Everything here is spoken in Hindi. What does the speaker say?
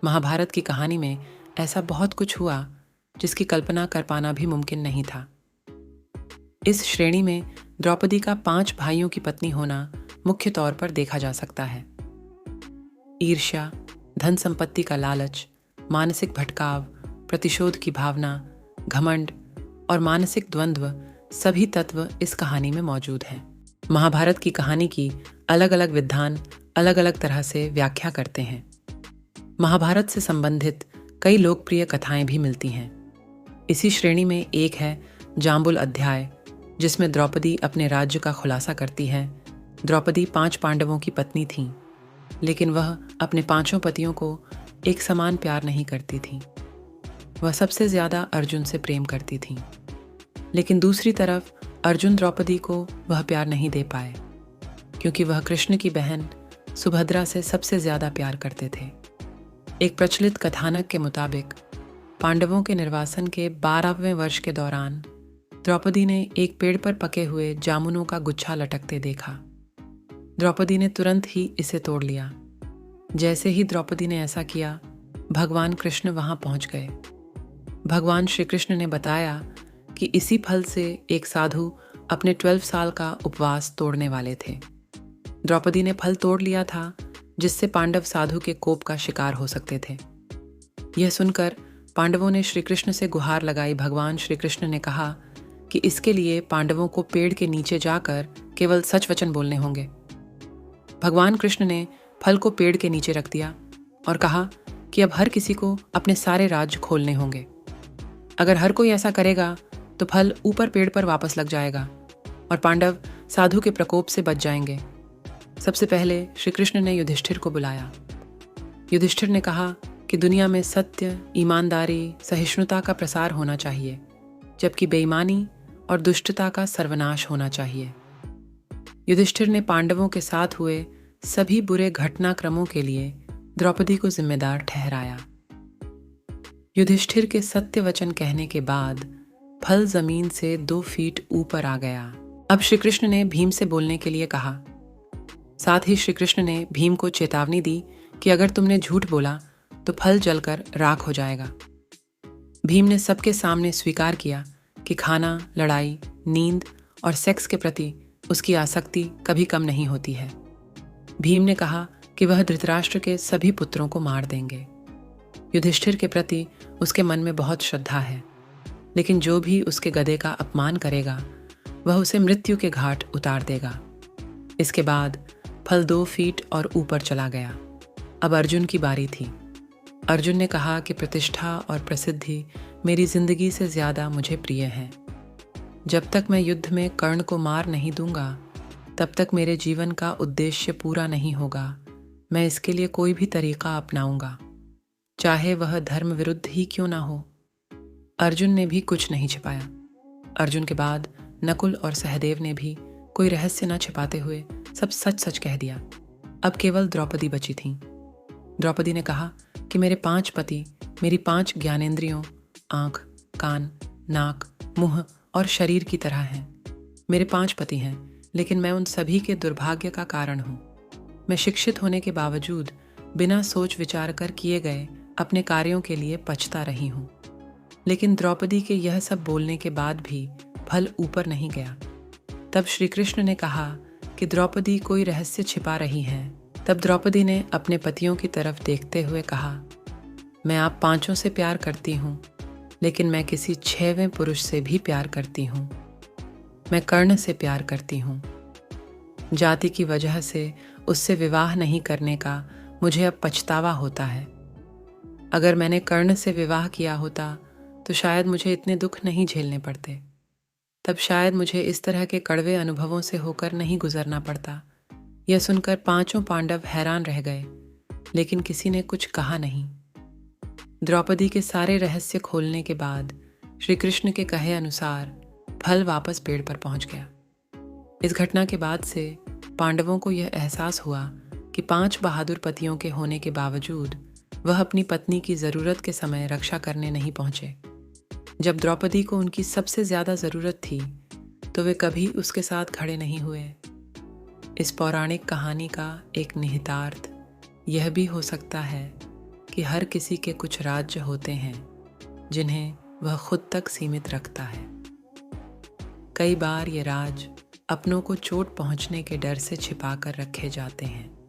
महाभारत की कहानी में ऐसा बहुत कुछ हुआ जिसकी कल्पना कर पाना भी मुमकिन नहीं था। इस श्रेणी में द्रौपदी का 5 भाइयों की पत्नी होना मुख्य तौर पर देखा जा सकता है। ईर्ष्या, धन संपत्ति का लालच, मानसिक भटकाव, प्रतिशोध की भावना, घमंड और मानसिक द्वंद्व सभी तत्व इस कहानी में मौजूद हैं। महाभारत की कहानी की अलग अलग विद्वान अलग अलग तरह से व्याख्या करते हैं। महाभारत से संबंधित कई लोकप्रिय कथाएं भी मिलती हैं। इसी श्रेणी में एक है जाम्बुल अध्याय, जिसमें द्रौपदी अपने राज्य का खुलासा करती है। द्रौपदी 5 पांडवों की पत्नी थीं, लेकिन वह अपने 5 पतियों को एक समान प्यार नहीं करती थीं। वह सबसे ज्यादा अर्जुन से प्रेम करती थीं, लेकिन दूसरी तरफ अर्जुन द्रौपदी को वह प्यार नहीं दे पाए, क्योंकि वह कृष्ण की बहन सुभद्रा से सबसे ज्यादा प्यार करते थे। एक प्रचलित कथानक के मुताबिक पांडवों के निर्वासन के 12वें वर्ष के दौरान द्रौपदी ने एक पेड़ पर पके हुए जामुनों का गुच्छा लटकते देखा। द्रौपदी ने तुरंत ही इसे तोड़ लिया। जैसे ही द्रौपदी ने ऐसा किया, भगवान कृष्ण वहां पहुंच गए। भगवान श्री कृष्ण ने बताया कि इसी फल से एक साधु अपने 12 साल का उपवास तोड़ने वाले थे। द्रौपदी ने फल तोड़ लिया था, जिससे पांडव साधु के कोप का शिकार हो सकते थे। यह सुनकर पांडवों ने श्री कृष्ण से गुहार लगाई। भगवान श्री कृष्ण ने कहा कि इसके लिए पांडवों को पेड़ के नीचे जाकर केवल सच वचन बोलने होंगे। भगवान कृष्ण ने फल को पेड़ के नीचे रख दिया और कहा कि अब हर किसी को अपने सारे राज्य खोलने होंगे। अगर हर कोई ऐसा करेगा तो फल ऊपर पेड़ पर वापस लग जाएगा और पांडव साधु के प्रकोप से बच जाएंगे। सबसे पहले श्री कृष्ण ने युधिष्ठिर को बुलाया। युधिष्ठिर ने कहा कि दुनिया में सत्य, ईमानदारी, सहिष्णुता का प्रसार होना चाहिए, जबकि बेईमानी और दुष्टता का सर्वनाश होना चाहिए। युधिष्ठिर ने पांडवों के साथ हुए सभी बुरे घटनाक्रमों के लिए द्रौपदी को जिम्मेदार ठहराया। युधिष्ठिर के सत्य वचन कहने के बाद फल जमीन से 2 फीट ऊपर आ गया। अब श्री कृष्ण ने भीम से बोलने के लिए कहा। साथ ही श्री कृष्ण ने भीम को चेतावनी दी कि अगर तुमने झूठ बोला तो फल जलकर राख हो जाएगा। भीम ने सबके सामने स्वीकार किया कि खाना, लड़ाई, नींद और सेक्स के प्रति उसकी आसक्ति कभी कम नहीं होती है। भीम ने कहा कि वह धृतराष्ट्र के सभी पुत्रों को मार देंगे। युधिष्ठिर के प्रति उसके मन में बहुत श्रद्धा है, लेकिन जो भी उसके गधे का अपमान करेगा वह उसे मृत्यु के घाट उतार देगा। इसके बाद फल 2 फीट और ऊपर चला गया। अब अर्जुन की बारी थी। अर्जुन ने कहा कि प्रतिष्ठा और प्रसिद्धि मेरी जिंदगी से ज्यादा मुझे प्रिय है। जब तक मैं युद्ध में कर्ण को मार नहीं दूंगा, तब तक मेरे जीवन का उद्देश्य पूरा नहीं होगा। मैं इसके लिए कोई भी तरीका अपनाऊंगा, चाहे वह धर्म विरुद्ध ही क्यों ना हो। अर्जुन ने भी कुछ नहीं छिपाया। अर्जुन के बाद नकुल और सहदेव ने भी कोई रहस्य न छिपाते हुए सब सच सच कह दिया। अब केवल द्रौपदी बची थी। द्रौपदी ने कहा कि मेरे 5 पति मेरी 5 ज्ञानेंद्रियों, आंख, कान, नाक, मुंह और शरीर की तरह हैं। मेरे 5 पति हैं, लेकिन मैं उन सभी के दुर्भाग्य का कारण हूँ। मैं शिक्षित होने के बावजूद बिना सोच विचार कर किए गए अपने कार्यों के लिए पछता रही हूँ। लेकिन द्रौपदी के यह सब बोलने के बाद भी फल ऊपर नहीं गया। तब श्री कृष्ण ने कहा कि द्रौपदी कोई रहस्य छिपा रही है। तब द्रौपदी ने अपने पतियों की तरफ देखते हुए कहा, मैं आप 5 से प्यार करती हूँ, लेकिन मैं किसी 6वें पुरुष से भी प्यार करती हूँ। मैं कर्ण से प्यार करती हूँ। जाति की वजह से उससे विवाह नहीं करने का मुझे अब पछतावा होता है। अगर मैंने कर्ण से विवाह किया होता तो शायद मुझे इतने दुख नहीं झेलने पड़ते। तब शायद मुझे इस तरह के कड़वे अनुभवों से होकर नहीं गुजरना पड़ता। यह सुनकर 5 पांडव हैरान रह गए, लेकिन किसी ने कुछ कहा नहीं। द्रौपदी के सारे रहस्य खोलने के बाद श्री कृष्ण के कहे अनुसार फल वापस पेड़ पर पहुंच गया। इस घटना के बाद से पांडवों को यह एहसास हुआ कि 5 बहादुर पतियों के होने के बावजूद वह अपनी पत्नी की जरूरत के समय रक्षा करने नहीं पहुंचे। जब द्रौपदी को उनकी सबसे ज्यादा जरूरत थी, तो वे कभी उसके साथ खड़े नहीं हुए। इस पौराणिक कहानी का एक निहितार्थ यह भी हो सकता है कि हर किसी के कुछ राज्य होते हैं जिन्हें वह खुद तक सीमित रखता है। कई बार ये राज अपनों को चोट पहुंचने के डर से छिपा कर रखे जाते हैं।